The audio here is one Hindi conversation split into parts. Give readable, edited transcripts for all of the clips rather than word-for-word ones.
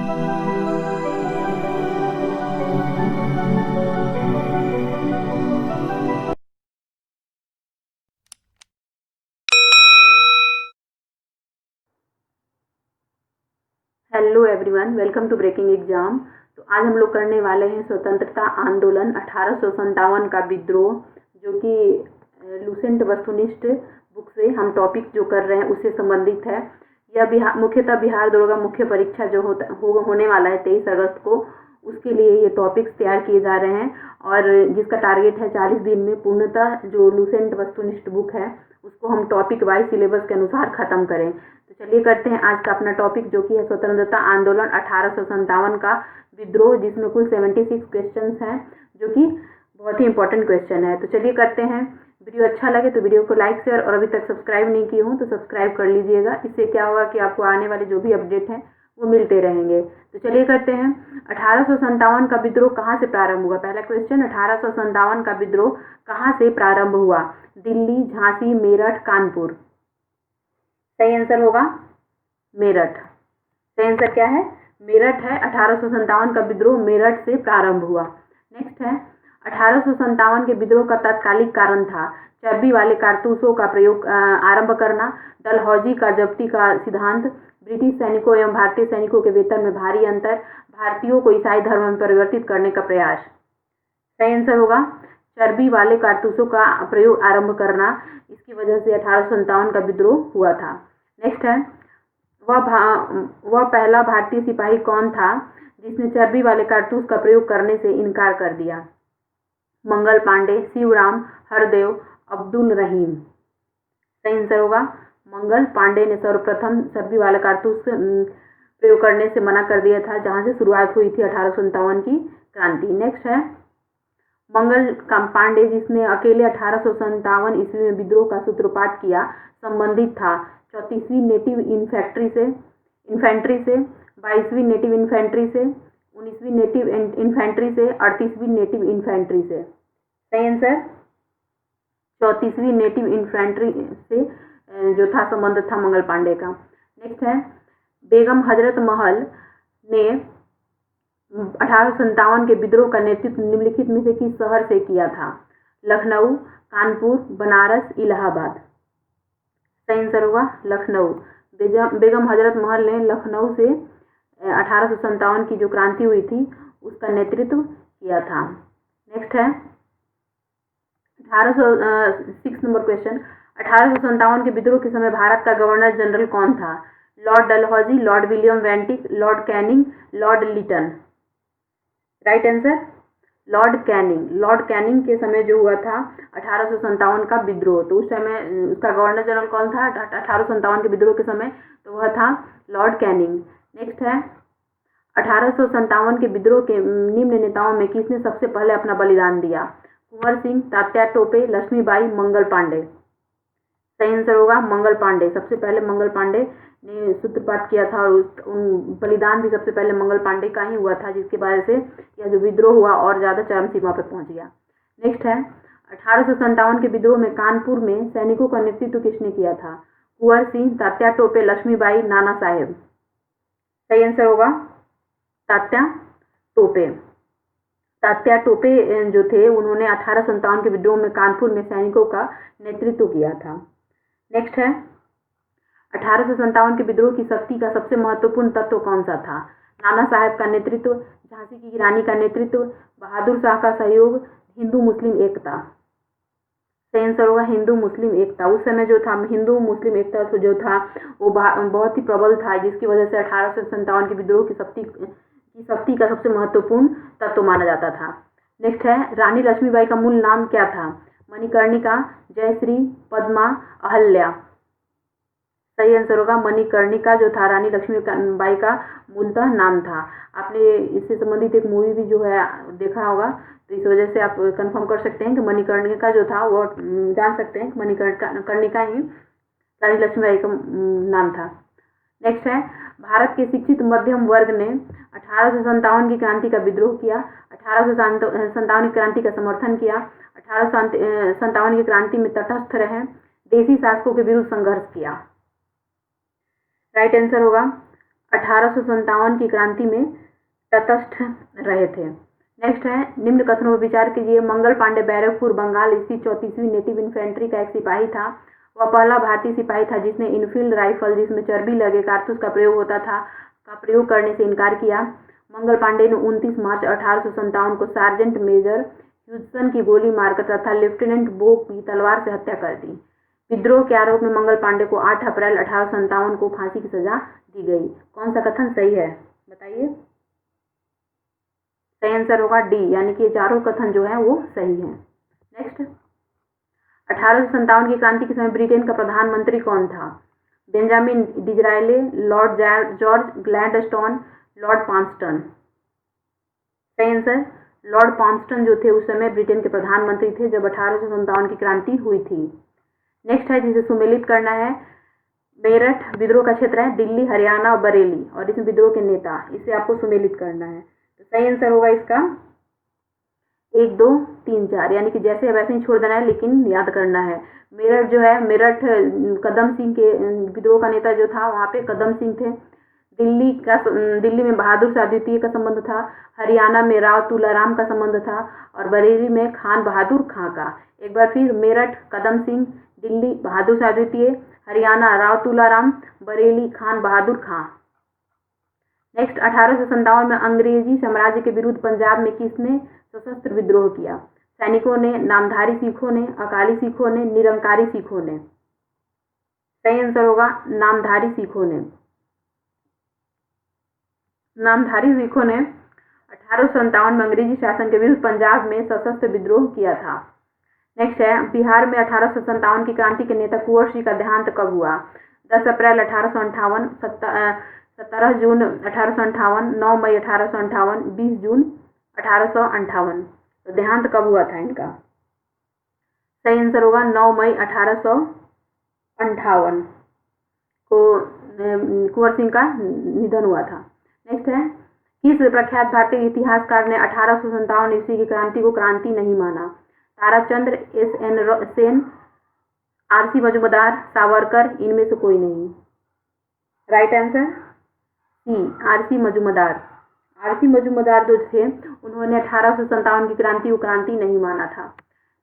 Hello everyone, welcome to breaking exam. तो आज हम लोग करने वाले हैं स्वतंत्रता आंदोलन 1857 का विद्रोह, जो कि लुसेंट वस्तुनिष्ठ बुक से हम टॉपिक जो कर रहे हैं उससे संबंधित है। यह मुख्यतः बिहार दरोगा मुख्य परीक्षा जो होने वाला है 23 अगस्त को, उसके लिए ये टॉपिक्स तैयार किए जा रहे हैं और जिसका टारगेट है 40 दिन में पूर्णतः जो लुसेंट वस्तुनिष्ठ बुक है उसको हम टॉपिक वाइज सिलेबस के अनुसार खत्म करें। तो चलिए करते हैं आज का अपना टॉपिक, जो कि है स्वतंत्रता आंदोलन 1857 का विद्रोह, जिसमें कुल 76 क्वेश्चंस हैं, जो कि बहुत ही इंपॉर्टेंट क्वेश्चन है। तो चलिए करते हैं। वीडियो अच्छा लगे तो वीडियो को लाइक शेयर और अभी तक सब्सक्राइब नहीं किए हों तो सब्सक्राइब कर लीजिएगा। इससे क्या होगा कि आपको आने वाले जो भी अपडेट हैं वो मिलते रहेंगे। तो चलिए करते हैं। 1857 का विद्रोह कहाँ से प्रारंभ हुआ? पहला क्वेश्चन, 1857 का विद्रोह कहाँ से प्रारंभ हुआ? दिल्ली, झांसी, मेरठ, कानपुर। सही आंसर होगा मेरठ। सही आंसर क्या है? मेरठ है। 1857 का विद्रोह मेरठ से प्रारंभ हुआ। नेक्स्ट है, 1857 के विद्रोह का तात्कालिक कारण था चर्बी वाले कारतूसों का प्रयोग आरंभ करना, डलहौजी का जब्ती का सिद्धांत, ब्रिटिश सैनिकों एवं भारतीय सैनिकों के वेतन में भारी अंतर, भारतीयों को ईसाई धर्म में परिवर्तित करने का प्रयास। सही आंसर होगा चर्बी वाले कारतूसों का प्रयोग आरंभ करना। इसकी वजह से 1857 का विद्रोह हुआ था। नेक्स्ट है, वह पहला भारतीय सिपाही कौन था जिसने चर्बी वाले कारतूस का प्रयोग करने से इनकार कर दिया? मंगल पांडे, शिवराम, हरदेव, अब्दुल रहीम। सही आंसर होगा मंगल पांडे ने सर्वप्रथम चर्बी वाले कारतूस प्रयोग करने से मना कर दिया था, जहां से शुरुआत हुई थी 1857 की क्रांति। नेक्स्ट है, मंगल पांडे जिसने अकेले 1857 ईस्वी में विद्रोह का सूत्रपात किया, संबंधित था 34वीं नेटिव इन्फेंट्री से, 22वीं नेटिव इन्फेंट्री से, 19वीं नेटिव इन्फेंट्री से, 38वीं नेटिव इन्फेंट्री से। सही आंसर 34वीं नेटिव इन्फेंट्री से जो था संबंध था मंगल पांडे का। नेक्स्ट है, बेगम हजरत महल ने 1857 के विद्रोह का नेतृत्व निम्नलिखित में से किस शहर से किया था? लखनऊ, कानपुर, बनारस, इलाहाबाद। सही आंसर होगा लखनऊ। बेगम हजरत महल ने लखनऊ से 1857 की जो क्रांति हुई थी उसका नेतृत्व किया था। नेक्स्ट है 6 नंबर क्वेश्चन, 1857 के विद्रोह के समय भारत का गवर्नर जनरल कौन था? Lord Dalhousie, lord William Bentinck, lord Canning, lord Lytton. Right answer lord Canning. Lord Canning के समय जो हुआ था 1857 का विद्रोह, तो उस समय उसका गवर्नर जनरल कौन था 1857 के विद्रोह के समय? तो वह था लॉर्ड कैनिंग। नेक्स्ट है, 1857 के विद्रोह के निम्न नेताओं में किसने सबसे पहले अपना बलिदान दिया? कुंवर सिंह, तात्या टोपे, लक्ष्मीबाई, मंगल पांडे। सही आंसर होगा मंगल पांडे। सबसे पहले मंगल पांडे ने सूत्रपात किया था और बलिदान भी सबसे पहले मंगल पांडे का ही हुआ था, जिसकी वजह से यह जो विद्रोह हुआ और ज़्यादा चरम सीमा पर पहुंच गया। नेक्स्ट है, 1857 के विद्रोह में कानपुर में सैनिकों का नेतृत्व किसने किया था? कुंवर सिंह, तात्या टोपे, लक्ष्मीबाई, नाना साहेब। सही आंसर होगा तात्या टोपे। तात्या टोपे जो थे उन्होंने 1857 के विद्रोह में कानपुर में सैनिकों का नेतृत्व किया था। नेक्स्ट है, 1857 के विद्रोह की शक्ति का सबसे महत्वपूर्ण तत्व कौन सा था? नाना साहेब का नेतृत्व, झांसी की रानी का नेतृत्व, बहादुर शाह का सहयोग, हिंदू मुस्लिम एकता। सही आंसर होगा हिंदू मुस्लिम एकता। उस समय जो था हिंदू मुस्लिम एकता जो था वो बहुत ही प्रबल था, जिसकी वजह से 1857 के विद्रोह की शक्ति का सबसे महत्वपूर्ण तत्व माना जाता था। नेक्स्ट है, रानी लक्ष्मीबाई का मूल नाम क्या था? मणिकर्णिका, जयश्री, पद्मा, अहल्या। सही आंसर होगा मणिकर्णिका जो था रानी लक्ष्मीबाई का मूलतः नाम था। आपने इससे संबंधित एक मूवी भी जो है देखा होगा, तो इस वजह से आप कंफर्म कर सकते हैं कि मणिकर्णिका जो था वो जान सकते हैं कि मणिकर्णिका ही रानी लक्ष्मीबाई का नाम था। नेक्स्ट है, भारत के शिक्षित मध्यम वर्ग ने 1857 की क्रांति का विद्रोह किया, 1857 की क्रांति का समर्थन किया, 1857 की क्रांति में तटस्थ रहे, देसी शासकों के विरुद्ध संघर्ष किया। राइट आंसर होगा 1857 की क्रांति में तटस्थ रहे थे। नेक्स्ट है, निम्न कथनों पर विचार कीजिए। मंगल पांडे बैरकपुर बंगाल स्थित 34वीं नेटिव इन्फेंट्री का एक सिपाही था। वह पहला भारतीय सिपाही था जिसने इनफील्ड राइफल, जिसमें चर्बी लगे कारतूस का प्रयोग होता था, का प्रयोग करने से इनकार किया। मंगल पांडे ने 29 मार्च 1857 को सार्जेंट मेजर ह्यूजसन की गोली मारकर तथा लेफ्टिनेंट बो की तलवार से हत्या कर दी। विद्रोह के आरोप में मंगल पांडे को 8 अप्रैल 1857 को फांसी की सजा दी गई। कौन सा कथन सही है बताइए? सही आंसर होगा डी, यानी कि चारों कथन जो है वो सही है। नेक्स्ट, 1857 की क्रांति के समय ब्रिटेन का प्रधानमंत्री कौन था? Benjamin Disraeli, lord George Gladstone, lord Palmerston. सही आंसर, लॉर्ड पाम्पस्टन जो थे उस समय ब्रिटेन के प्रधानमंत्री थे जब 1857 की क्रांति हुई थी। नेक्स्ट है जिसे सुमेलित करना है। मेरठ विद्रोह का क्षेत्र है, दिल्ली, हरियाणा और बरेली, और इसमें विद्रोह के नेता, इसे आपको सुमेलित करना है। तो सही आंसर होगा इसका 1, 2, 3, 4, यानी कि जैसे वैसे ही छोड़ देना है लेकिन याद करना है। मेरठ जो है, मेरठ कदम सिंह के विद्रोह का नेता जो था वहाँ पे कदम सिंह थे। दिल्ली में बहादुर शाह द्वितीय का संबंध था। हरियाणा में राव तुलाराम का संबंध था और बरेली में खान बहादुर खां का। एक बार फिर, मेरठ कदम सिंह, दिल्ली बहादुर शाह द्वितीय, हरियाणा राव तुलाराम, बरेली खान बहादुर खां। नेक्स्ट, 1857 में अंग्रेजी साम्राज्य के विरुद्ध पंजाब में किसने सशस्त्र विद्रोह किया? सैनिकों ने, नामधारी सिखों ने, अकाली सिखों ने, निरंकारी सिखों ने। सही आंसर होगा नामधारी सिखों ने। नामधारी सिखों ने 1857 में अंग्रेजी शासन के विरुद्ध पंजाब में सशस्त्र विद्रोह किया था। नेक्स्ट है, बिहार में 1857 की क्रांति के नेता कुंवर सिंह का देहांत कब हुआ? 10 अप्रैल 1858, 17 जून 1858, 9 मई 1858, 20 जून 1858। तो देहांत कब हुआ था इनका? सही आंसर होगा 9 मई 1858 को कुंवर सिंह का निधन हुआ था। नेक्स्ट है, किस प्रख्यात भारतीय इतिहासकार ने 1857 ईस्वी की क्रांति को क्रांति नहीं माना? ताराचंद्र, S.N. सेन, R.C. मजूमदार, सावरकर, इनमें से कोई नहीं। Right answer C, R.C. Majumdar. R.C. Majumdar जो थे उन्होंने 1857 की क्रांति को क्रांति नहीं माना था।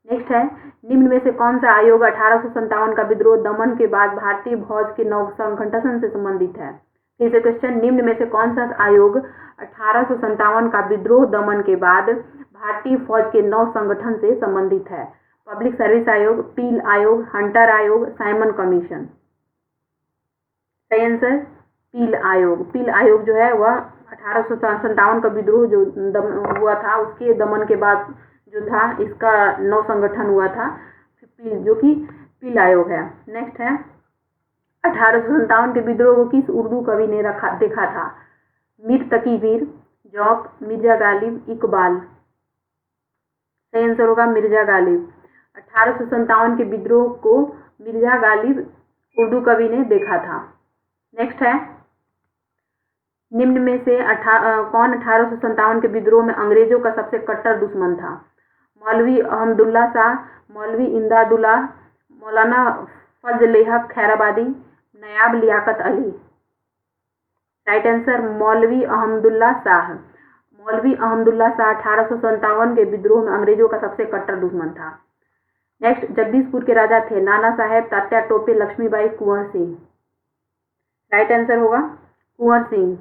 नेक्स्ट है, निम्न में से कौन सा आयोग 1857 का विद्रोह दमन के बाद भारतीय फौज के नव संगठन से संबंधित है? फिर से क्वेश्चन, निम्न में से कौन सा आयोग 1857 का विद्रोह दमन के बाद भारतीय फौज के नव संगठन से संबंधित है? पब्लिक सर्विस आयोग, पील आयोग, हंटर आयोग, साइमन कमीशन। सही आंसर पील आयोग। पील आयोग जो है वह 1857 का विद्रोह जो हुआ था उसके दमन के बाद जो था इसका नव संगठन हुआ था, जो कि पील आयोग है। नेक्स्ट है, 1857 के विद्रोह को किस उर्दू कवि ने देखा था? मीर तकी वीर, जौक, मिर्जा गालिब, इकबाल। सही आंसर होगा मिर्जा गालिब। 1857 के विद्रोह को मिर्जा गालिब उर्दू कवि ने देखा था। नेक्स्ट है, निम्न में से कौन 1857 के विद्रोह में अंग्रेजों का सबसे कट्टर दुश्मन था? मौलवी अहमदुल्ला शाह, मौलवी इमदादुल्लाह, मौलाना फजल हक खैराबादी, नायाब लियाकत अली। राइट आंसर मौलवी अहमदुल्ला शाह। मौलवी अहमदुल्ला शाह 1857 के विद्रोह में अंग्रेजों का सबसे कट्टर दुश्मन था। नेक्स्ट, जगदीशपुर के राजा थे नाना साहेब, तात्या टोपे, लक्ष्मीबाई, कुंवर सिंह। राइट आंसर होगा कुंवर सिंह।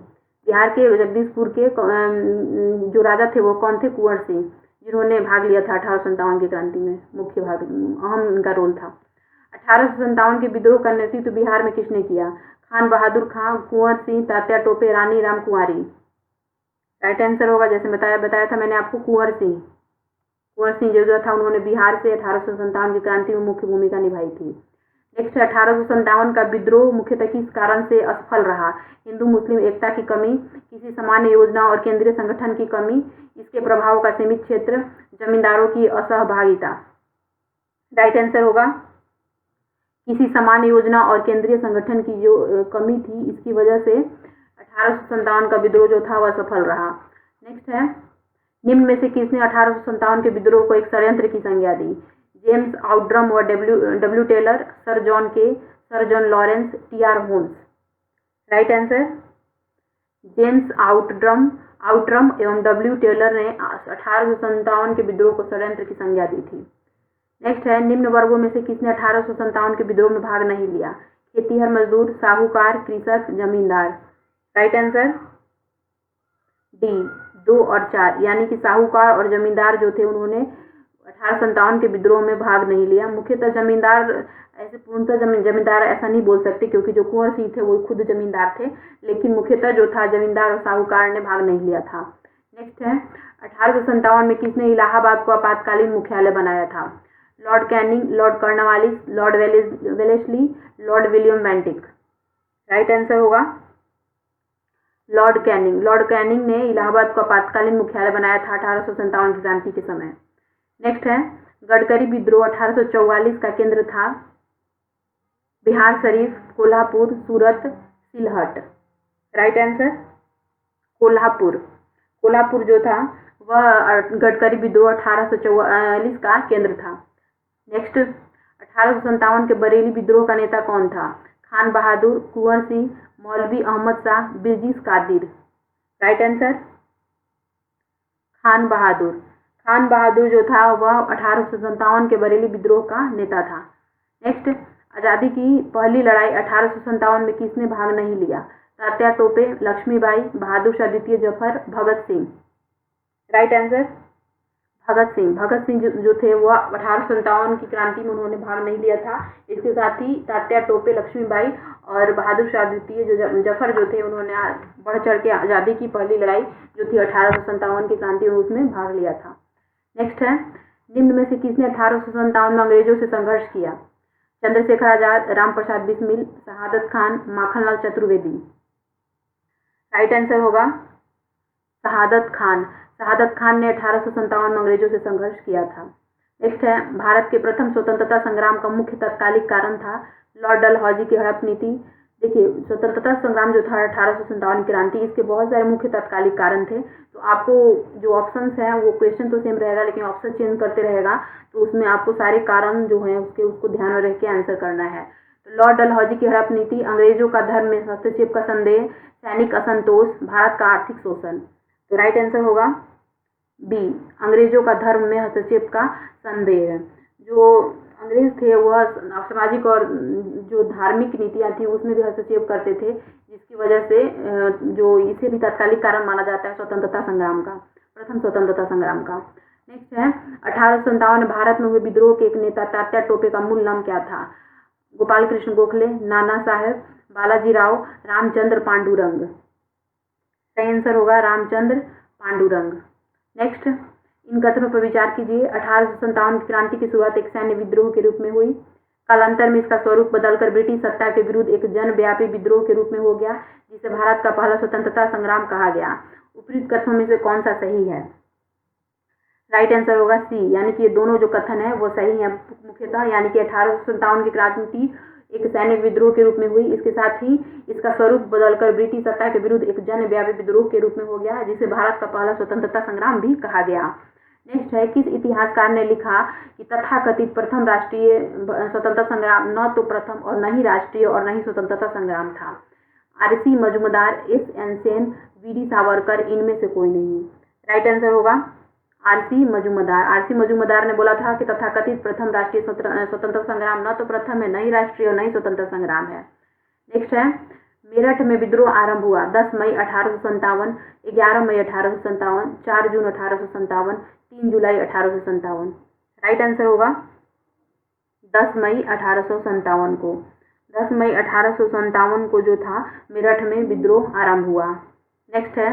बिहार के जगदीशपुर के जो राजा थे वो कौन थे? कुंवर सिंह, जिन्होंने भाग लिया था 1857 की क्रांति में, मुख्य भाग, अहम उनका रोल था। 1857 के विद्रोह का नेतृत्व बिहार में किसने किया? खान बहादुर खां, कुंवर सिंह, तात्या टोपे, रानी राम कुंवारी। राइट आंसर होगा जैसे बताया था मैंने आपको कुंवर सिंह। कुंवर सिंह जो था उन्होंने बिहार से 1857 की क्रांति में मुख्य भूमिका निभाई थी। नेक्स्ट, 1857 का विद्रोह मुख्यतः किस कारण से असफल रहा? हिंदू मुस्लिम एकता की कमी, किसी सामान्य योजना और केंद्रीय संगठन की कमी, इसके प्रभाव का सीमित क्षेत्र, जमींदारों की असहभागिता। राइट आंसर होगा किसी सामान्य योजना और केंद्रीय संगठन की जो कमी थी, इसकी वजह से 1857 का विद्रोह जो था वह सफल रहा। नेक्स्ट है, निम्न में से किसने 1857 के विद्रोह को एक षड्यंत्र की संज्ञा दी? जेम्स आउटड्रम व W Taylor, sir John Kaye, sir John Lawrence, T R. Holmes. Right answer James Outram एवं डब्ल्यू टेलर ने 1857 के विद्रोह को षड्यंत्र की संज्ञा दी थी। नेक्स्ट है, निम्न वर्गों में से किसने 1857 के विद्रोह में भाग नहीं लिया? खेतीहर मजदूर, साहूकार, कृषक, जमींदार। राइट आंसर डी 2 और 4, यानी कि साहूकार और जमींदार जो थे उन्होंने 1857 के विद्रोह में भाग नहीं लिया। मुख्यतः जमींदार, ऐसे पूर्णतः जमींदार ऐसा नहीं बोल सकते क्योंकि जो कुंवर सिंह थे वो खुद जमींदार थे, लेकिन मुख्यतः जो था जमींदार और साहूकार ने भाग नहीं लिया था। नेक्स्ट है, 1857 में किसने इलाहाबाद को आपातकालीन मुख्यालय बनाया था? Lord Canning, Lord Cornwallis, Lord Wellesley, Lord William Bentinck. Right answer होगा लॉर्ड कैनिंग। लॉर्ड कैनिंग ने इलाहाबाद को आपातकालीन मुख्यालय बनाया था 1857 की क्रांति के समय। नेक्स्ट है, गडकरी विद्रोह 1844 का केंद्र था बिहार शरीफ, कोल्हापुर, सूरत, सिलहट। राइट आंसर कोल्हापुर जो था वह गडकरी विद्रोह 1844 का केंद्र था। नेक्स्ट, 1857 के बरेली विद्रोह का नेता कौन था? खान बहादुर, कुंवर सिंह, मौलवी अहमद शाह, बिरजिस कादिर। राइट आंसर खान बहादुर जो था वह 1857 के बरेली विद्रोह का नेता था। नेक्स्ट, आज़ादी की पहली लड़ाई 1857 में किसने भाग नहीं लिया? तात्या टोपे, लक्ष्मीबाई, बहादुर शाह द्वितीय, जफर, भगत सिंह। राइट आंसर भगत सिंह जो थे वह 1857 की क्रांति में उन्होंने भाग नहीं लिया था। इसके साथ ही तात्या टोपे, लक्ष्मीबाई और बहादुर शाह द्वितीय जो जफर जो थे उन्होंने बढ़ चढ़ के आज़ादी की पहली लड़ाई जो थी 1857 की क्रांति में उसमें भाग लिया था। नेक्स्ट है, निम्न में से किसने 1857 में अंग्रेजों से संघर्ष किया? चंद्रशेखर आजाद, राम प्रसाद बिस्मिल, शहादत खान, माखनलाल चतुर्वेदी। राइट आंसर होगा शहादत खान ने 1857 में अंग्रेजों से संघर्ष किया था। नेक्स्ट है, भारत के प्रथम स्वतंत्रता संग्राम का मुख्य तत्कालिक कारण था लॉर्ड डलहौजी की हड़प नीति। देखिए, स्वतंत्रता संग्राम जो था 1857 क्रांति, इसके बहुत सारे मुख्य तत्कालिक कारण थे। तो आपको जो ऑप्शंस हैं वो क्वेश्चन तो सेम रहेगा लेकिन ऑप्शन चेंज करते रहेगा, तो उसमें आपको सारे कारण जो हैं उसको ध्यान में रख के आंसर करना है। तो लॉर्ड डलहौजी की हड़प नीति, अंग्रेजों का धर्म में हस्तक्षेप का संदेह, सैनिक असंतोष, भारत का आर्थिक शोषण। तो राइट आंसर होगा बी, अंग्रेजों का धर्म में हस्तक्षेप का संदेह। जो अंग्रेज थे वह सामाजिक और जो धार्मिक नीतियाँ थी उसमें भी हस्तक्षेप करते थे, जिसकी वजह से जो इसे भी तात्कालिक कारण माना जाता है स्वतंत्रता संग्राम का, प्रथम स्वतंत्रता संग्राम का। नेक्स्ट है, 1857 में भारत में हुए विद्रोह के एक नेता तात्या टोपे का मूल नाम क्या था? गोपाल कृष्ण गोखले, नाना साहेब, बालाजी राव, रामचंद्र पांडुरंग। सही आंसर होगा रामचंद्र पांडुरंग। नेक्स्ट, इन कथनों पर विचार कीजिए। 1857 की क्रांति की शुरुआत एक सैन्य विद्रोह के रूप में हुई। कालांतर में इसका स्वरूप बदलकर ब्रिटिश सत्ता के विरुद्ध एक जनव्यापी विद्रोह के रूप में हो गया, जिसे भारत का पहला स्वतंत्रता संग्राम कहा गया। उपयुक्त कथनों में से कौन सा सही है? राइट आंसर होगा सी, यानी कि ये दोनों जो कथन है वो सही है मुख्यतः, यानी कि 1857 की क्रांति एक सैनिक विद्रोह के रूप में हुई, इसके साथ ही इसका स्वरूप बदलकर ब्रिटिश सत्ता के विरुद्ध एक जनव्यापी विद्रोह के रूप में हो गया, जिसे भारत का पहला स्वतंत्रता संग्राम भी कहा गया। नेक्स्ट है, किस इतिहासकार ने लिखा कि तथाकथित प्रथम राष्ट्रीय स्वतंत्रता संग्राम न तो प्रथम और न ही राष्ट्रीय और न ही स्वतंत्रता संग्राम था? R C Majumdar, SN. Sen, VD. Savarkar, इनमें से कोई नहीं। राइट आंसर होगा आरसी मजूमदार ने बोला था कि तथाकथित प्रथम राष्ट्रीय स्वतंत्रता संग्राम न तो प्रथम है, न ही राष्ट्रीय और न ही स्वतंत्रता संग्राम है। नेक्स्ट है, मेरठ में विद्रोह आरंभ हुआ 10 मई 1857, 11 मई 1857, 4 जून 1857, 3 जुलाई 1857। राइट आंसर होगा 10 मई 1857 को। 10 मई 1857 को जो था मेरठ में विद्रोह आरंभ हुआ। नेक्स्ट है,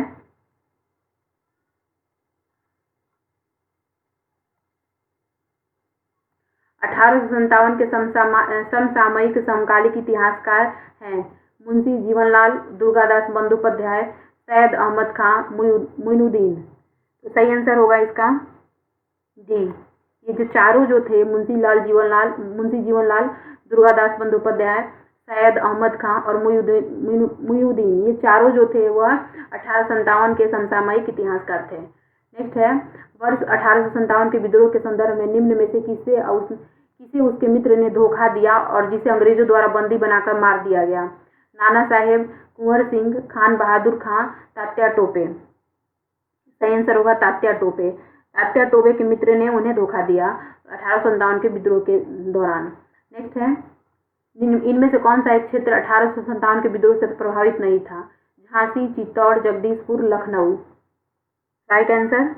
1857 के समसामयिक समकालिक इतिहासकार हैं मुंशी जीवनलाल, दुर्गादास बंदोपाध्याय, सैयद अहमद खां, मोइनुद्दीन। तो सही आंसर होगा इसका जी। ये जो चारों जो थे मुंशी जीवनलाल, दुर्गादास बंदोपाध्याय, सैयद अहमद खां और मोइनुद्दीन, ये चारों जो थे वह 1857 के समसामयिक इतिहासकार थे। नेक्स्ट है, वर्ष 1857 के विद्रोह के संदर्भ में निम्न में से किसे उसके मित्र ने धोखा दिया और जिसे अंग्रेजों द्वारा बंदी बनाकर मार दिया गया? नाना साहेब, कुंवर सिंह, खान बहादुर खां, तात्या टोपे। सही आंसर होगा तात्या टोपे। तात्या टोपे के मित्र ने उन्हें धोखा दिया 1857 के विद्रोह के दौरान। नेक्स्ट है, इनमें से कौन सा एक क्षेत्र 1857 के विद्रोह से प्रभावित नहीं था? झांसी, चित्तौड़, जगदीशपुर, लखनऊ। Right answer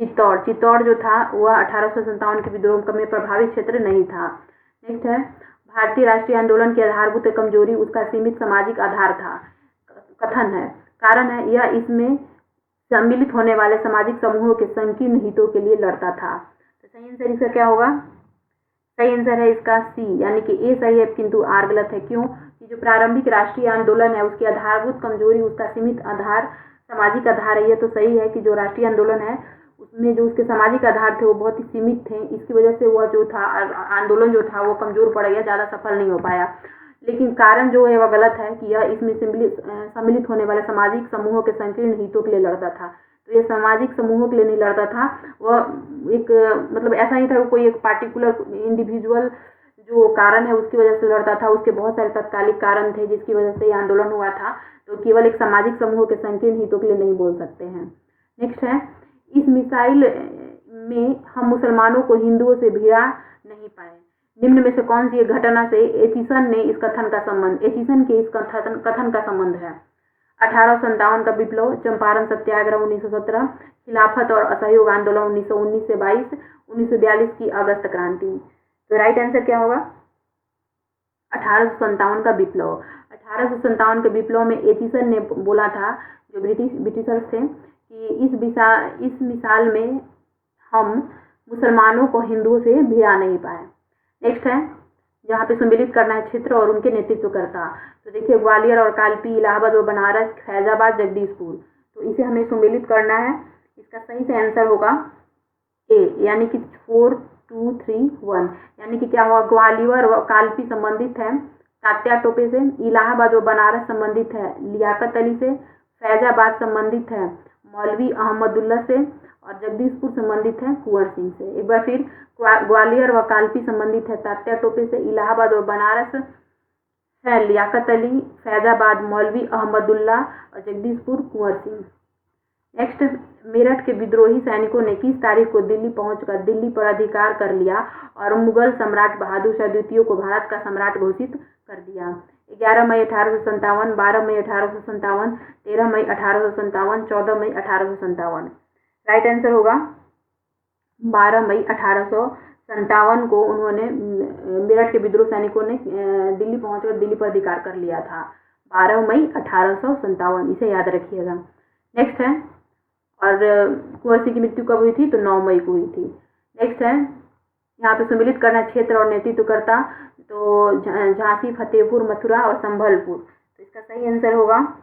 Chittor. चित्तौड़ जो था वह 1857 के विद्रोह में प्रभावित क्षेत्र नहीं था। नेक्स्ट है, भारतीय राष्ट्रीय आंदोलन की आधारभूत कमजोरी उसका सीमित सामाजिक आधार था। कथन है, कारण है यह इसमें सम्मिलित होने वाले सामाजिक समूहों के संकीर्ण हितों के लिए लड़ता था। तो सही आंसर इसका क्या होगा? सही आंसर है इसका सी, यानी कि ए सही है किंतु आर गलत है। क्यों? कि जो प्रारंभिक राष्ट्रीय आंदोलन है उसकी आधारभूत कमजोरी उसका सीमित आधार सामाजिक आधार है। ये तो सही है कि जो राष्ट्रीय आंदोलन है उसमें जो उसके सामाजिक आधार थे वो बहुत ही सीमित थे, इसकी वजह से वह जो था आंदोलन जो था वो कमजोर पड़ गया, ज़्यादा सफल नहीं हो पाया। लेकिन कारण जो है वह गलत है कि यह इसमें सम्मिलित होने वाले सामाजिक समूहों के संकीर्ण हितों के लिए लड़ता था। तो ये सामाजिक समूहों के लिए नहीं लड़ता था, वह एक मतलब ऐसा नहीं था कि कोई एक पार्टिकुलर इंडिविजुअल जो कारण है उसकी वजह से लड़ता था, उसके बहुत सारे तत्कालिक कारण थे जिसकी वजह से ये आंदोलन हुआ था। तो केवल एक सामाजिक समूह के संकीर्ण हितों के लिए नहीं बोल सकते हैं। नेक्स्ट है, इस मिसाइल में हम मुसलमानों को हिंदुओं से भिड़ा नहीं पाए। निम्न में से कौन सी घटना से एचिसन के इस कथन का संबंध है? 1857 का विप्लव, चंपारण सत्याग्रह 1917, खिलाफत और असहयोग आंदोलन 1919 से 22, 1942 की अगस्त क्रांति। तो राइट आंसर क्या होगा? 1857 का विप्लव। 1857 के विप्लव में एचिसन ने बोला था, जो ब्रिटिशर्स थे, कि इस मिसाल में हम मुसलमानों को हिंदुओं से भिड़ा नहीं पाए। नेक्स्ट है, जहाँ पे सम्मिलित करना है क्षेत्र और उनके नेतृत्वकर्ता। तो देखिए, ग्वालियर और कालपी, इलाहाबाद और बनारस, फैजाबाद, जगदीशपुर। तो इसे हमें सम्मिलित करना है। इसका सही से आंसर होगा ए, यानी कि 4, 2, 3, 1। यानी कि क्या हुआ? ग्वालियर व कालपी संबंधित है तात्या टोपे से, इलाहाबाद व बनारस संबंधित है लियाकत अली से, फैजाबाद संबंधित है मौलवी अहमदुल्ला से और जगदीशपुर संबंधित है कुंवर सिंह से। एक बार फिर, ग्वालियर व कालपी संबंधित है तात्या टोपे से, इलाहाबाद और बनारस है लियाकत अली, फैजाबाद मौलवी अहमदुल्ला और जगदीशपुर कुंवर सिंह। नेक्स्ट, मेरठ के विद्रोही सैनिकों ने किस तारीख को दिल्ली पहुंचकर दिल्ली पर अधिकार कर लिया और मुगल सम्राट बहादुर शाह द्वितीय को भारत का सम्राट घोषित कर दिया? 11 मई 1857, 12 मई 1857, 13 मई 1857, 14 मई 1857। राइट आंसर होगा 12 मई 1857 को उन्होंने मेरठ के विद्रोह सैनिकों ने दिल्ली पहुंचकर दिल्ली पर अधिकार कर लिया था। 12 मई 1857, इसे याद रखिएगा। नेक्स्ट है, और कुंवर सिंह की मृत्यु कब हुई थी? तो 9 मई को हुई थी। नेक्स्ट है, यहाँ पे सम्मिलित करना क्षेत्र और नेतृत्वकर्ता। तो झांसी, फतेहपुर, मथुरा और संभलपुर। तो इसका सही आंसर होगा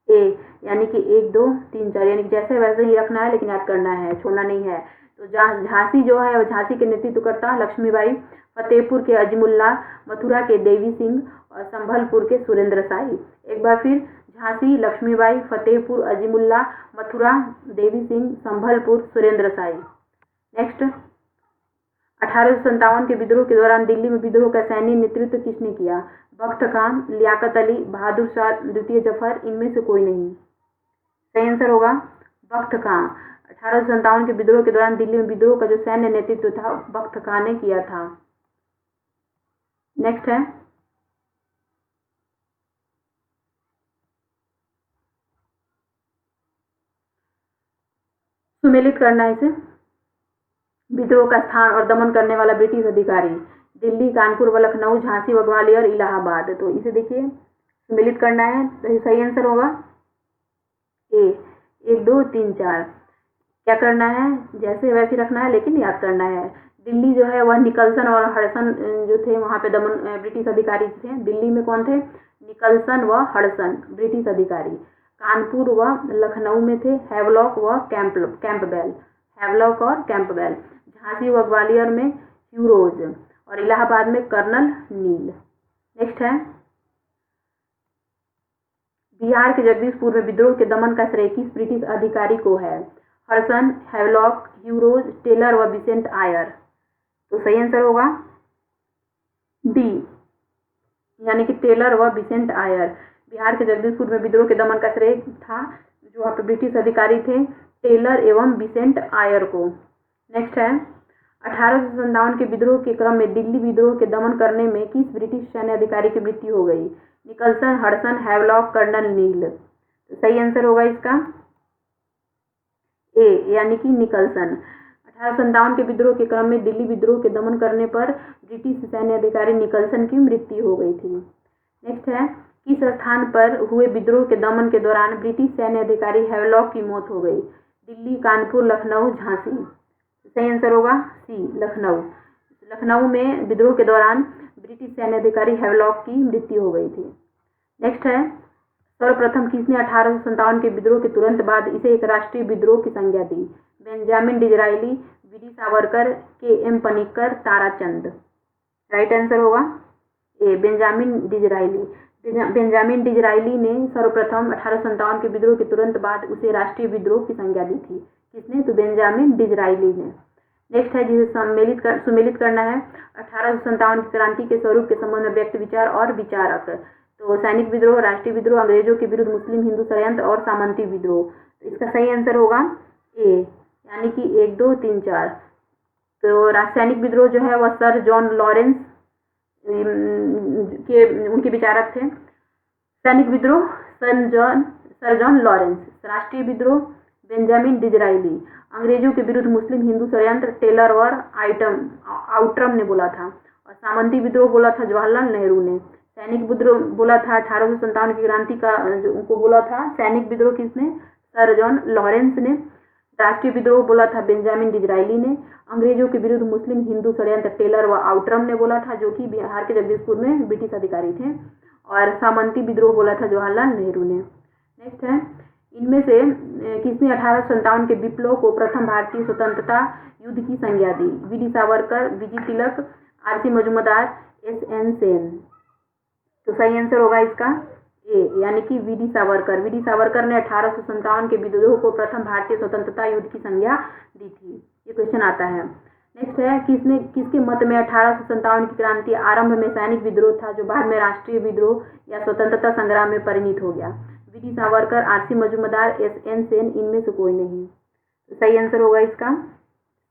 ए, यानी कि 1, 2, 3, 4, यानी कि जैसे वैसे ही रखना है, लेकिन याद करना है, छोड़ना नहीं है। तो झांसी जो है, झांसी के नेतृत्वकर्ता लक्ष्मीबाई, फतेहपुर के अजमुल्ला, मथुरा के देवी सिंह और संभलपुर के सुरेंद्र शाही। एक बार फिर, झांसी लक्ष्मीबाई, फतेहपुर अजीमुल्ला, मथुरा देवी सिंह, संभलपुर सुरेंद्र शाही। नेक्स्ट, 1857 के विद्रोह के दौरान दिल्ली में विद्रोह का सैन्य नेतृत्व किसने किया? बख्त खान, लियाकत अली, बहादुर शाह द्वितीय जफर, इनमें से कोई नहीं। सही आंसर होगा बख्त खान। 1857 के विद्रोह के दौरान दिल्ली में विद्रोह का जो सैन्य नेतृत्व था बख्त खान ने किया था। नेक्स्ट है, सुमेलित करना है इसे। विद्रोह का स्थान और दमन करने वाला ब्रिटिश अधिकारी दिल्ली, कानपुर व लखनऊ, झांसी व ग्वालियर, इलाहाबाद। तो इसे देखिए सुमेलित करना है, तो सही आंसर होगा ए, 1, 2, 3, 4। क्या करना है? जैसे वैसे रखना है, लेकिन याद करना है। दिल्ली जो है वह निकलसन और हडसन जो थे वहाँ पे दमन ब्रिटिश अधिकारी थे। दिल्ली में कौन थे? निकलसन व हडसन ब्रिटिश अधिकारी। कानपुर व लखनऊ में थे हैवलॉक व कैंपबेल, हैवलॉक और कैंपबेल। झांसी व ग्वालियर में ह्यूरोज और इलाहाबाद में कर्नल नील। नेक्स्ट है, बिहार के जगदीशपुर में विद्रोह के दमन का श्रेय किस ब्रिटिश अधिकारी को है? हडसन, हैवलॉक, ह्यूरोज, टेलर व विसेंट आयर। तो सही आंसर होगा डी, यानी कि टेलर व विसेंट आयर। बिहार के जगदीशपुर में विद्रोह के दमन का श्रेय था जो वहाँ पे ब्रिटिश अधिकारी थे टेलर एवं बिसेंट आयर को। नेक्स्ट है 1857 के विद्रोह के क्रम में दिल्ली विद्रोह के दमन करने में किस ब्रिटिश सैन्य अधिकारी की मृत्यु हो गई? निकलसन, हडसन, हैवलॉक, कर्नल नील। तो सही आंसर होगा इसका ए यानी कि निकलसन। 1857 के विद्रोह के क्रम में दिल्ली विद्रोह के दमन करने पर ब्रिटिश सैन्य अधिकारी निकलसन की मृत्यु हो गई थी। नेक्स्ट है किस स्थान पर हुए विद्रोह के दमन के दौरान ब्रिटिश सैन्य अधिकारी हैवलॉक की मौत हो गई? दिल्ली, कानपुर, लखनऊ, झांसी। सही आंसर होगा सी लखनऊ। लखनऊ में विद्रोह के दौरान ब्रिटिश सैन्य अधिकारी हैवलॉक की मृत्यु हो गई थी। नेक्स्ट है सर्वप्रथम किसने 1857 के विद्रोह के तुरंत बाद इसे एक राष्ट्रीय विद्रोह की संज्ञा दी? Benjamin Disraeli, VD Savarkar, KM. Panikkar, Tarachand. Right answer होगा A Benjamin Disraeli. Benjamin Disraeli ने सर्वप्रथम 1857 के विद्रोह के तुरंत बाद उसे राष्ट्रीय विद्रोह की संज्ञा दी थी। किसने? तो बेंजामिन डिजराइली ने। नेक्स्ट है जिसे सुमेलित करना है 1857 की क्रांति के स्वरूप के संबंध में व्यक्त विचार और विचारक। तो सैनिक विद्रोह, राष्ट्रीय विद्रोह, अंग्रेजों के विरुद्ध मुस्लिम हिंदू षड्यंत्र और सामंती विद्रोह। तो इसका सही आंसर होगा ए यानी कि 1, 2, 3, 4। तो सैनिक विद्रोह जो है वह सर जॉन लॉरेंस के उनके विचारक थे। सैनिक विद्रोह सर जॉन लॉरेंस। राष्ट्रीय विद्रोह बेंजामिन डिजराइली। अंग्रेजों के विरुद्ध मुस्लिम हिंदू षड्यंत्र टेलर और आउट्रम ने बोला था। और सामंती विद्रोह बोला था जवाहरलाल नेहरू ने। सैनिक विद्रोह बोला था 1857 की क्रांति का जो उनको बोला था सैनिक विद्रोह किसने? सर जॉन लॉरेंस ने। राष्ट्रीय विद्रोह बोला था बेंजामिन डिजराइली ने। अंग्रेजों के विरुद्ध मुस्लिम हिंदू षड्यंत्र टेलर व आउट्रम ने बोला था जो कि बिहार के जगदीशपुर में ब्रिटिश अधिकारी थे। और सामंती विद्रोह बोला था जवाहरलाल नेहरू ने। नेक्स्ट है इनमें से किसने 1857 के विप्लव को प्रथम भारतीय स्वतंत्रता युद्ध की संज्ञा दी? वीडी सावरकर, वीजी तिलक, आरसी मजूमदार, एसएन सेन। तो सही आंसर होगा इसका ए यानी कि वीडी सावरकर। वीडी सावरकर ने 1857 के विद्रोह को प्रथम भारतीय स्वतंत्रता युद्ध की संज्ञा दी थी। ये क्वेश्चन आता है। नेक्स्ट है किसके मत में 1857 की क्रांति आरंभ में सैनिक विद्रोह था जो बाद में राष्ट्रीय विद्रोह या स्वतंत्रता संग्राम में परिणत हो गया? V D Savarkar, R C Majumdar, S N Sen. इनमें से कोई नहीं। तो सही आंसर होगा इसका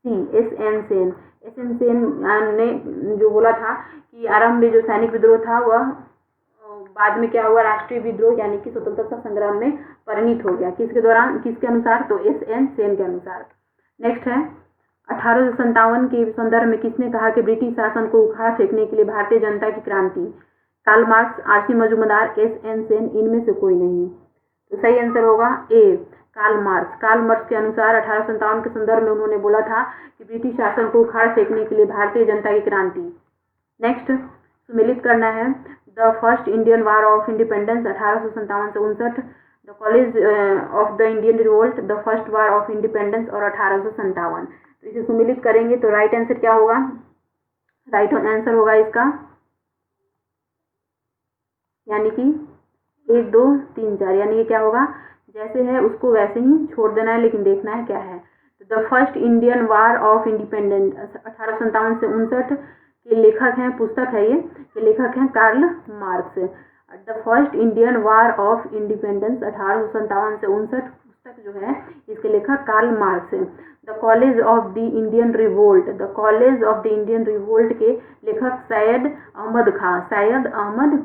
C S N Sen. S N Sen ने जो बोला था कि आरंभ में जो सैनिक विद्रोह था वह बाद में क्या हुआ राष्ट्रीय विद्रोह यानी कि स्वतंत्रता संग्राम में परिणत हो गया। किसके दौरान? किसके अनुसार? तो एसएन सेन के अनुसार। नेक्स्ट है 1857 के संदर्भ में किसने कहा कि ब्रिटिश शासन को उखाड़ फेंकने के लिए भारतीय जनता की क्रांति? Karl Marx, R C Majumdar, S N Sen. इनमें से कोई नहीं। तो सही आंसर होगा A Karl Marx. Karl Marx के अनुसार 1857 के संदर्भ में उन्होंने बोला था कि ब्रिटिश शासन को उखाड़ फेंकने के लिए भारतीय जनता की क्रांति। नेक्स्ट सुमेलित करना है the first Indian war of independence 1857 से 59, the college of the Indian revolt, the first war of independence और 1857। तो इसे सुमेलित करेंगे तो राइट आंसर क्या होगा? राइट आंसर होगा इसका यानी कि 1, 2, 3, 4 यानी ये क्या होगा? जैसे है उसको वैसे ही छोड़ देना है लेकिन देखना है क्या है। तो the first Indian war of independence 1857 से 59 के लेखक हैं, पुस्तक है ये, के लेखक हैं Karl Marx. The first Indian war of independence 1857 से 59 पुस्तक जो है इसके लेखक कार्ल मार्क्स हैं। The college of the Indian revolt, the college of the Indian revolt के लेखक Syed Ahmad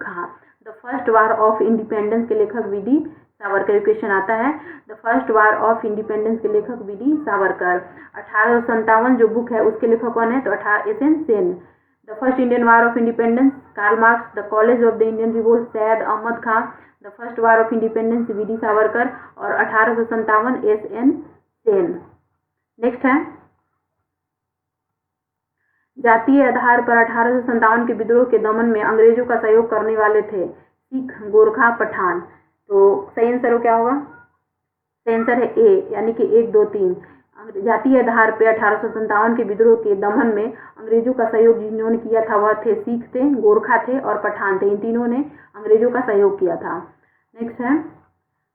Khan. The first war of independence के लेखक वीडी सावरकर। क्वेश्चन आता है the first war of independence के लेखक वीडी सावरकर। 1857 जो बुक है उसके लेखक कौन है? तो S N Sen. The first Indian war of independence Karl Marx, the college of the Indian revolt Sayyid Ahmad Khan, the first war of independence V D Savarkar और 1857 एसएन सेन। नेक्स्ट है जातीय आधार पर 1857 के विद्रोह के दमन में अंग्रेजों का सहयोग करने वाले थे सिख, गोरखा, पठान। तो सही आंसर क्या होगा? सही आंसर है ए यानी कि 1, 2, 3। जातीय आधार पर 1857 के विद्रोह के दमन में अंग्रेजों का सहयोग जिन्होंने किया था वह थे सिख थे, गोरखा थे और पठान थे। इन तीनों ने अंग्रेजों का सहयोग किया था। नेक्स्ट है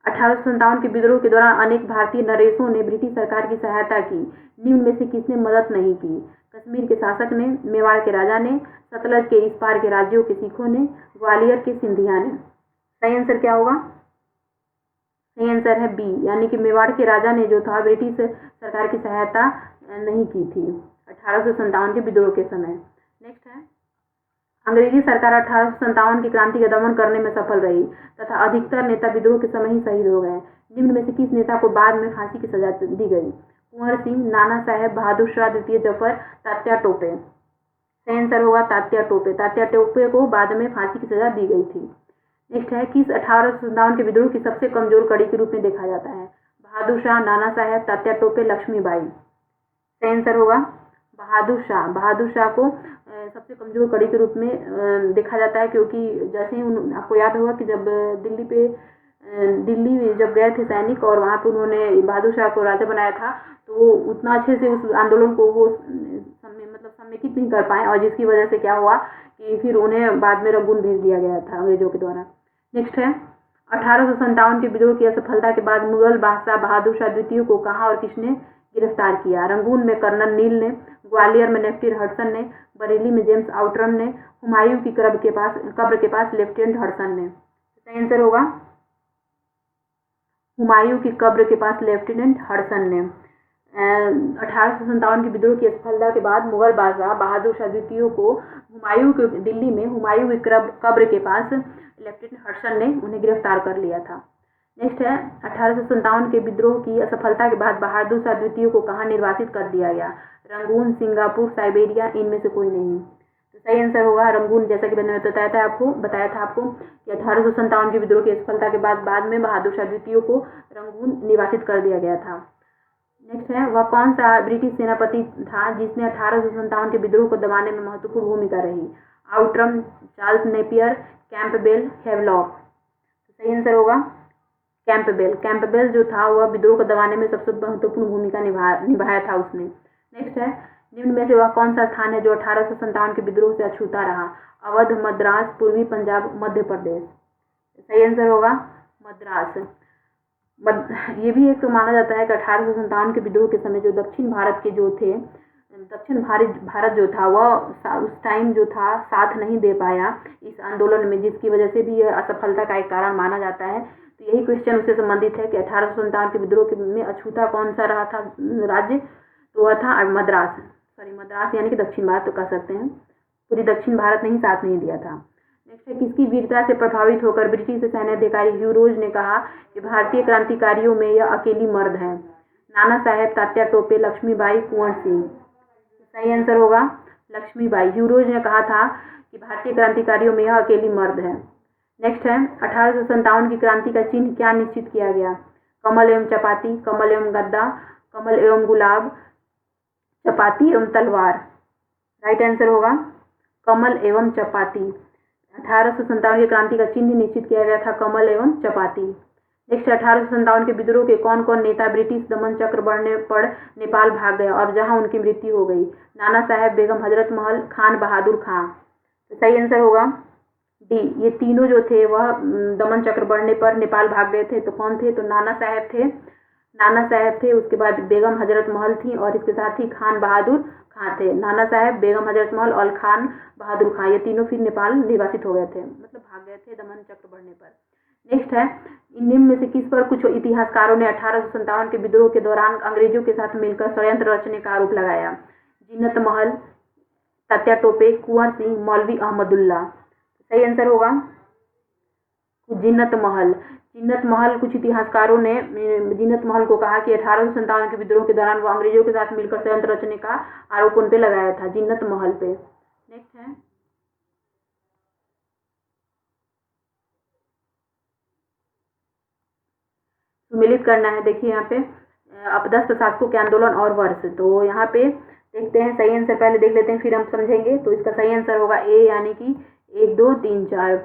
1857 के विद्रोह के दौरान अनेक भारतीय नरेशों ने ब्रिटिश सरकार की सहायता की। निम्न में से किसने मदद नहीं की? कश्मीर के शासक ने, मेवाड़ के राजा ने, सतलज के इस पार के राज्यों के सिखों ने, ग्वालियर के सिंधिया ने। सही आंसर क्या होगा? सही आंसर है बी, यानी कि मेवाड़ के राजा ने जो था ब्रिटिश सरकार की सहायता नहीं की थी 1857 के विद्रोह के समय। नेक्स्ट है, अंग्रेजी सरकार 1857 की क्रांति का दमन करने में सफल रही तथा अधिकतर नेता विद्रोह के समय ही शहीद हो गए। निम्न में से किस नेता को बाद में फांसी की सजा दी गई? कुंवर सिंह, नाना साहेब, बहादुर शाह द्वितीय जफर, तात्या टोपे। सही आंसर होगा तात्या टोपे। तात्या टोपे को बाद में फांसी की सजा दी गई थी। नेक्स्ट है, किस 1857 के विद्रोह की सबसे कमजोर कड़ी के रूप में देखा जाता है? बहादुर शाह, नाना साहेब, तात्या टोपे, लक्ष्मीबाई। सही आंसर होगा बहादुर शाह। बहादुर शाह को सबसे कमजोर कड़ी के रूप में देखा जाता है, क्योंकि जैसे ही आपको याद होगा कि जब दिल्ली जब गए थे सैनिक और वहाँ पे उन्होंने बहादुर शाह को राजा बनाया था, तो वो उतना अच्छे से उस आंदोलन को वो समेकित नहीं कर पाए, और जिसकी वजह से क्या हुआ कि फिर उन्हें बाद में रंगून भेज दिया गया था अंग्रेजों के द्वारा। नेक्स्ट है, 1857 के विद्रोह की असफलता के बाद मुगल बादशाह बहादुर शाह द्वितीय को कहाँ और किसने गिरफ्तार किया? रंगून में कर्नल नील ने, ग्वालियर में नेफ्टी हडसन ने, बरेली में जेम्स आउटरम ने, हुमायूं की कब्र के पास लेफ्टिनेंट हडसन ने। सही आंसर होगा हुमायूं की कब्र के पास लेफ्टिनेंट हडसन ने। 1857 के विद्रोह की असफलता के बाद मुगल बादशाह बहादुर शाह द्वितीय को हुमायूं के दिल्ली में हुमायूं की कब्र के पास लेफ्टिनेंट हडसन ने उन्हें गिरफ्तार कर लिया था। नेक्स्ट है, 1857 के विद्रोह की असफलता के बाद बहादुर शाह द्वितीय को कहाँ निर्वासित कर दिया गया? रंगून, सिंगापुर, साइबेरिया, इनमें से कोई नहीं। तो सही आंसर होगा रंगून। जैसा कि मैंने बताया था आपको कि 1857 के विद्रोह की असफलता के बाद में बहादुर शाह द्वितीय को रंगून निर्वासित कर दिया गया था। नेक्स्ट है, वह कौन सा ब्रिटिश सेनापति था जिसने 1857 के विद्रोह को दबाने में महत्वपूर्ण भूमिका रही? Outram, Charles Napier, Campbell, Havelock. सही आंसर होगा कैंपबेल। कैंपबेल जो था वह विद्रोह को दबाने में सबसे महत्वपूर्ण भूमिका निभाया था उसने। नेक्स्ट है, निम्न में से वह कौन सा स्थान है जो 1857 के विद्रोह से अछूता रहा? अवध, मद्रास, पूर्वी पंजाब, मध्य प्रदेश। सही आंसर होगा मद्रास। ये भी एक तो माना जाता है कि 1857 के विद्रोह के समय जो दक्षिण भारत जो था वह उस टाइम जो था साथ नहीं दे पाया इस आंदोलन में, जिसकी वजह से भी यह असफलता का एक कारण माना जाता है। तो यही क्वेश्चन उससे संबंधित है कि 1857 के विद्रोह में अछूता कौन सा रहा था राज्य? तो वह था मद्रास यानी कि दक्षिण भारत तो कह सकते हैं, पूरी दक्षिण भारत ने ही साथ नहीं दिया था। नेक्स्ट है, किसकी वीरता से प्रभावित होकर ब्रिटिश सैन्याधिकारी ह्यू रोज ने कहा कि भारतीय क्रांतिकारियों में यह अकेली मर्द है? नाना साहेब, तात्या टोपे, लक्ष्मीबाई, कुंवर सिंह। सही आंसर होगा लक्ष्मीबाई। ह्यू रोज ने कहा था कि भारतीय क्रांतिकारियों में यह अकेली मर्द है। नेक्स्ट है, 1857 की क्रांति का चिन्ह क्या निश्चित किया गया? कमल एवं चपाती, कमल एवं गद्दा, कमल एवं गुलाब, चपाती एवं तलवार। राइट आंसर होगा कमल एवं चपाती। 1857 की क्रांति का चिन्ह निश्चित किया गया था कमल एवं चपाती। नेक्स्ट, 1857 के विद्रोह के कौन कौन नेता ब्रिटिश दमन चक्र बढ़ने पर नेपाल भाग गए और जहां उनकी मृत्यु हो गई? नाना साहेब, बेगम हजरत महल, खान बहादुर खां। तो सही आंसर होगा डी। ये तीनों जो थे वह दमन चक्र बढ़ने पर नेपाल भाग गए थे। तो कौन थे? तो नाना साहेब थे, उसके बाद बेगम हजरत महल थी और इसके साथ ही खान बहादुर खां थे। नाना साहेब, बेगम हजरत महल और खान बहादुर खां, ये तीनों फिर नेपाल निर्वासित हो गए थे, मतलब भाग गए थे दमन चक्र बढ़ने पर। नेक्स्ट है, निम्न में से किस पर कुछ इतिहासकारों ने 1857 के विद्रोह के दौरान अंग्रेजों के साथ मिलकर षड्यंत्र रचने का आरोप लगाया? जिन्नत महल, तात्या टोपे, कुंवर सिंह, मौलवी अहमदुल्ला। सही आंसर होगा जिन्नत महल। कुछ इतिहासकारों ने जिन्नत महल को कहा कि 1857 के विद्रोह के दौरान वो अंग्रेजों के साथ मिलकर षड्यंत्र रचने का आरोप उन पे लगाया था, जिन्नत महल पे। नेक्स्ट है, सुमिलित करना है। देखिए यहाँ पे अपदस्थ शासकों के आंदोलन और वर्ष, तो यहाँ पे देखते हैं सही आंसर पहले देख लेते हैं फिर हम समझेंगे। तो इसका सही आंसर होगा ए, यानी कि 1, 2, 3, 4।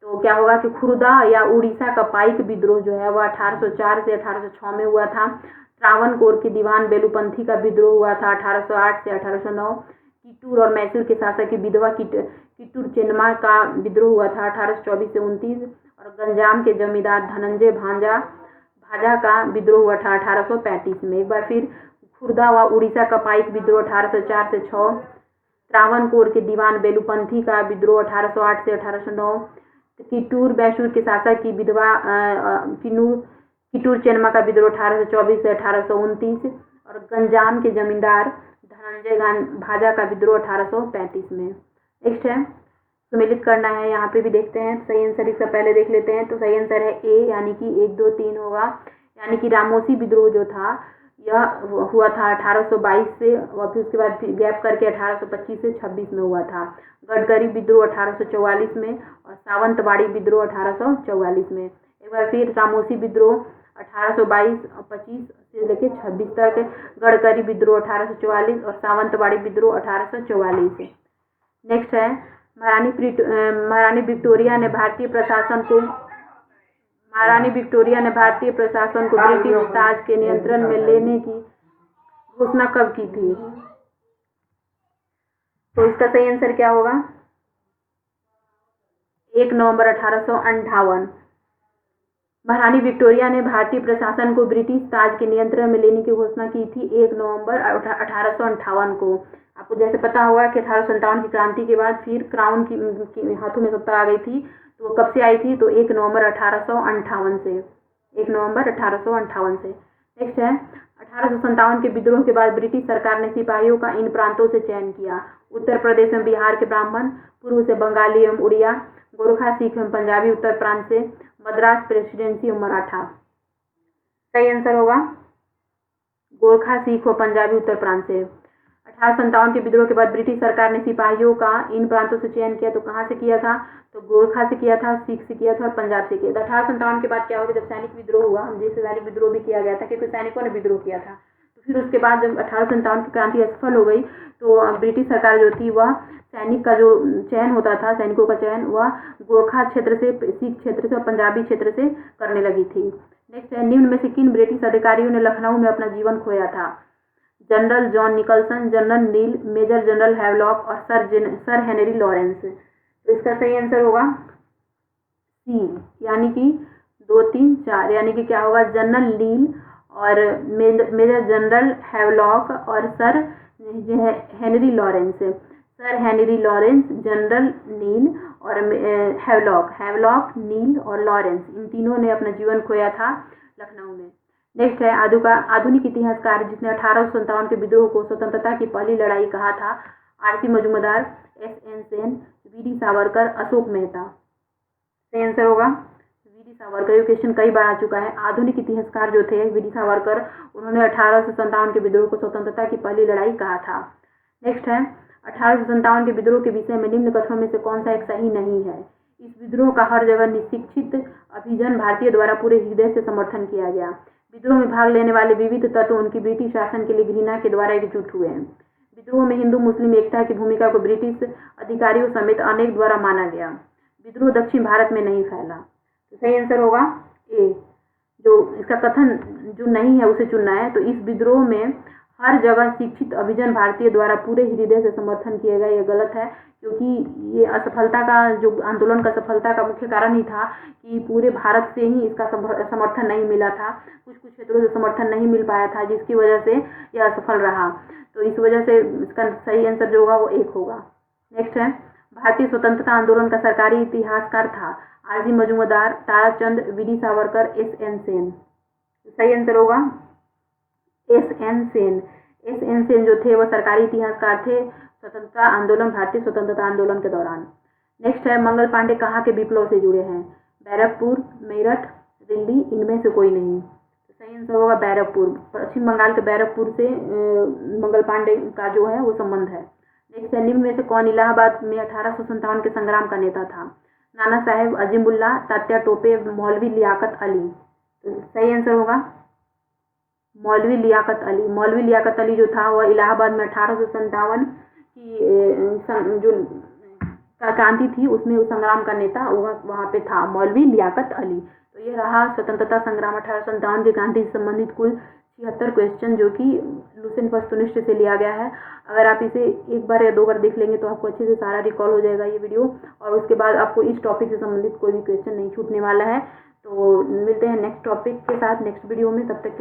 तो क्या होगा कि खुर्दा या उड़ीसा का पाइक विद्रोह जो है वह 1804 से 1806 में हुआ था। त्रावणकोर के दीवान बेलूपंथी का विद्रोह हुआ था 1808 से 1809। कित्तूर और मैसूर के शासक की विधवा कित्तूर चेन्नम्मा का विद्रोह हुआ था 1824 से 29। और गंजाम के जमींदार धनंजय भाजा का विद्रोह हुआ था 1835 में। एक बार फिर, खुर्दा व उड़ीसा का पाइक विद्रोह 1804 से 6। त्रावणकोर के दीवान बेलूपंथी का विद्रोह 1808 से 1809। किटूर बैशूर के शासक की विधवा किटूर चेन्मा का विद्रोह 1824 से 1829 और गंजाम के जमींदार धनंजय भाजा का विद्रोह 1835 में। नेक्स्ट है सुमेलित करना है, यहाँ पे भी देखते हैं सही आंसर इसका पहले देख लेते हैं। तो सही आंसर है ए, यानी कि 1, 2, 3 होगा। यानी कि रामोसी विद्रोह जो था यह हुआ था 1822 से और फिर उसके बाद गैप करके 1825 से 26 में हुआ था। गडकरी विद्रोह 1844 में और सावंतवाड़ी विद्रोह 1844 में। एक बार फिर रामोसी विद्रोह 1822 और 25 से लेकर 26 तक, गडकरी विद्रोह 1844 और सावंतवाड़ी विद्रोह 1844। नेक्स्ट है महारानी विक्टोरिया ने भारतीय प्रशासन को ब्रिटिश ताज के नियंत्रण में लेने की घोषणा कब की थी? तो इसका सही आंसर क्या होगा? 1 नवंबर 1858। महारानी विक्टोरिया ने भारतीय प्रशासन को ब्रिटिश ताज के नियंत्रण में लेने की घोषणा की थी 1 नवंबर 1858 को। आपको जैसे पता होगा कि 1857 की क्रांति के बाद फिर क्राउन की हाथों में सत्ता आ गई थी, तो वो कब से आई थी? तो 1 नवंबर 1858 से। 1 नवंबर 1858 से। नेक्स्ट है 1857 के विद्रोह के बाद ब्रिटिश सरकार ने सिपाहियों का इन प्रांतों से चयन किया। उत्तर प्रदेश में बिहार के ब्राह्मण, पूर्व से बंगाली एवं उड़िया, गोरखा, सिख एवं पंजाबी उत्तर प्रांत से, मद्रास प्रेसिडेंसी एवं मराठा। सही आंसर होगा गोरखा, सिख और पंजाबी उत्तर प्रांत से। 1857 के विद्रोह के बाद ब्रिटिश सरकार ने सिपाहियों का इन प्रांतों से चयन किया। तो कहाँ से किया था? तो गोरखा से किया था, सिख से किया था और पंजाब से किया था। 1857 के बाद क्या होगा? जब सैनिक विद्रोह हुआ, जैसे सैनिक विद्रोह भी किया गया था क्योंकि सैनिकों ने विद्रोह किया था, तो फिर उसके बाद जब 1857 की क्रांति असफल हो गई तो ब्रिटिश सरकार जो थी वह सैनिक का जो चयन होता था, सैनिकों का चयन वह गोरखा क्षेत्र से, सिख क्षेत्र से और पंजाबी क्षेत्र से करने लगी थी। नेक्स्ट है निम्न में से किन ब्रिटिश अधिकारियों ने लखनऊ में अपना जीवन खोया था? जनरल जॉन निकलसन, जनरल नील, मेजर जनरल हैवलॉक और सर हेनरी लॉरेंस। तो इसका सही आंसर होगा सी, यानी कि 2, 3, 4, यानी कि क्या होगा? जनरल नील और मेजर जनरल हैवलॉक और sir Henry Lawrence. Sir Henry Lawrence, general Neill और हैवलॉक, नील और लॉरेंस, इन तीनों ने अपना जीवन खोया था लखनऊ में। नेक्स्ट है आधुनिक इतिहासकार जिसने 1857 के विद्रोह को स्वतंत्रता की पहली लड़ाई कहा था? R C Majumdar, S N Sen, V D Savarkar, Ashok Mehta. सही आंसर होगा वीडी सावरकर। ये क्वेश्चन कई बार आ चुका है। आधुनिक इतिहासकार जो थे वीडी सावरकर, उन्होंने 1857 के विद्रोह को स्वतंत्रता की पहली लड़ाई कहा था। नेक्स्ट है 1857 के विद्रोह के विषय में निम्न कथनों में से कौन सा एक सही नहीं है? इस विद्रोह का हर जगह निशिक्षित अभिजन भारतीय द्वारा पूरे हृदय से समर्थन किया गया। विद्रोह में भाग लेने वाले विविध तत्व उनकी ब्रिटिश शासन के लिए घृणा के द्वारा एकजुट हुए हैं। विद्रोह में हिंदू मुस्लिम एकता की भूमिका को ब्रिटिश अधिकारियों समेत अनेक द्वारा माना गया। विद्रोह दक्षिण भारत में नहीं फैला। तो सही आंसर होगा ए। जो इसका कथन जो नहीं है उसे चुनना है। तो इस विद्रोह में हर जगह शिक्षित अभिजन भारतीय द्वारा पूरे हृदय से समर्थन किया गया, ये गलत है, क्योंकि ये असफलता का जो आंदोलन का सफलता का मुख्य कारण ही था कि पूरे भारत से ही इसका समर्थन नहीं मिला था। कुछ कुछ क्षेत्रों से समर्थन नहीं मिल पाया था, जिसकी वजह से यह असफल रहा। तो इस वजह से इसका सही आंसर जो होगा वो 1 होगा। नेक्स्ट है भारतीय स्वतंत्रता आंदोलन का सरकारी इतिहासकार था? R C Majumdar, Tarachand, V D Savarkar, S N Sen. सही आंसर होगा एसएन सेन। एसएन सेन जो थे वह सरकारी इतिहासकार थे स्वतंत्रता आंदोलन, भारतीय स्वतंत्रता आंदोलन के दौरान। नेक्स्ट है मंगल पांडे कहाँ के विप्लव से जुड़े हैं? बैरकपुर, मेरठ, दिल्ली, इनमें से कोई नहीं। तो सही आंसर होगा बैरकपुर। पश्चिम बंगाल के बैरकपुर से मंगल पांडे का जो है वो संबंध है। नेक्स्ट है निम्न में से कौन इलाहाबाद में 1857 के संग्राम का नेता था? नाना साहेब, अजीमुल्ला, तात्या टोपे, मौलवी लियाकत अली। तो सही आंसर होगा मौलवी लियाकत अली। मौलवी लियाकत अली जो था वह इलाहाबाद में 1857 की जो क्रांति थी उसमें उस संग्राम का नेता वहाँ पे था, मौलवी लियाकत अली। तो ये रहा स्वतंत्रता संग्राम 1857 की क्रांति से संबंधित कुल 76 क्वेश्चन जो कि लुसेंट वस्तुनिष्ठ से लिया गया है। अगर आप इसे 1 बार या 2 बार देख लेंगे तो आपको अच्छे से सारा रिकॉल हो जाएगा ये वीडियो, और उसके बाद आपको इस टॉपिक से संबंधित कोई भी क्वेश्चन नहीं छूटने वाला है। तो मिलते हैं नेक्स्ट टॉपिक के साथ नेक्स्ट वीडियो में। तब तक